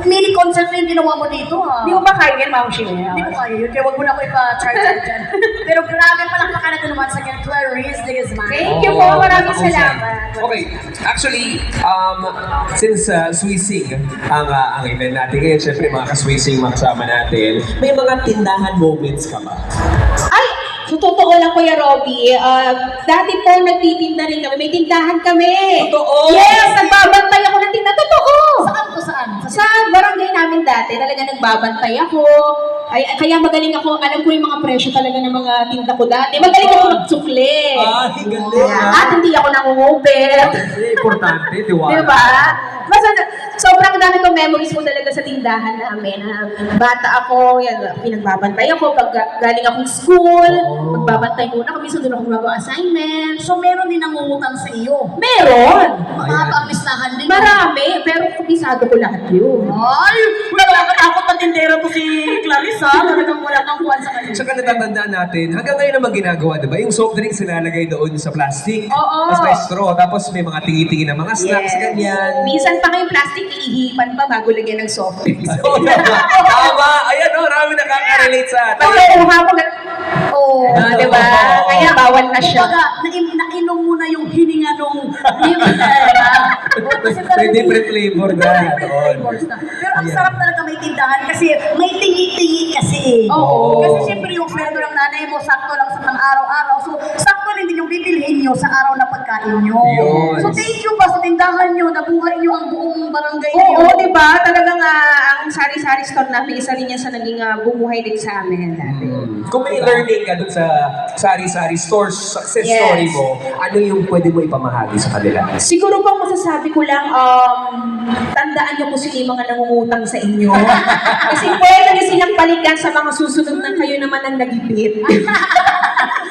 mini concert na yung ginawa mo dito, ha? Hindi mo ba kaya yan, Ma'am Shea? Hindi ko kaya yun, kaya wag mo na ako ipa-charge dyan. Pero grabe palakpakan natin naman sa kanya, Clarice de Guzman. Thank you po, maraming salamat. Okay, actually, since Swising ang event natin ngayon, syempre mga ka-Swising makasama natin, may mga tindahan moments ka ba? Ay! So, totoo lang, Kuya Robby, dati po nagtitinda rin kami. May tindahan kami. Totoo? Yes! Nagbabantay ako ng tinda. Totoo! Saan to, saan? Sa barangay namin dati, talaga nagbabantay ako. Ay, kaya magaling ako. Alam ko yung mga presyo talaga ng mga tinda ko dati. Magaling ako magsukli. Ay, galing. At hindi ako nangungupit. Importante, diwala. Diba? Basta, sobrang dami kong memories po talaga sa tindahan namin. Bata ako, yan, pinagbabantay ako. Pag galing akong school, magbabantay muna kami. Minsan doon ako gumagawa assignment. So meron din nangungutang sa iyo. Meron! Mahaba ang listahan din. Marami, pero kabisado ko lahat yun. Ay! Nakakatakot na tindera to si Clarice, ha? Talagang wala kang kuwan sa kanya. Tsaka natatandaan natin, hanggang ngayon naman ginagawa, diba? Yung soft drinks nilalagay doon sa plastic. Oo. Tapos may straw, tapos may mga tingi-tingi na mga snacks, ganyan. Minsan pa ngayong plastic, iihipan pa bago lagyan ng soft drinks. Oo, tama. Ayan, marami nakaka-relate sa atin. Nakuha ko na, diba? Kaya bawal na siya. Kumbaga, nainom mo na yung hininga nung May different flavor na. flavors na. Pero ang sarap talaga may tindahan kasi may tingi-tingi kasi. Oo. Kasi siyempre yung sweldo ng nanay mo, sakto lang sa pang-araw-araw. So, sakto rin din yung bibilhin nyo sa araw na pagkain nyo. Yun. So, thank you pa sa tindahan nyo. Nabuhay nyo ang buong barangay nyo. Oo, di ba? Talagang ang sari-sari store namin, isa rin yan sa naging bumuhay din sa amin dati. Kung may learning ka dun sa sari-sari store success Yes. story mo, ano yung pwede mo ipamahagi sa kanila? Siguro pang masasabi ko lang, tandaan niyo po sila yung mga nangungutang sa inyo. Kasi pwede niyo silang balikan sa mga susunod na kayo naman ang nagipit.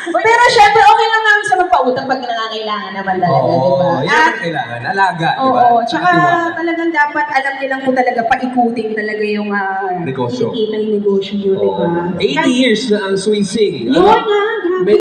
Pero syempre, okay lang namin sa magpautang pag nangangailangan naman talaga, di ba? Oo, yan ang kailangan. Alaga, di ba? Oo, tsaka Katiwala. talagang dapat alam nilang po talaga paikutin talaga yung Negosyo. kinikita yung negosyo nyo, di ba? 80 years na ang Swising. Yun nga,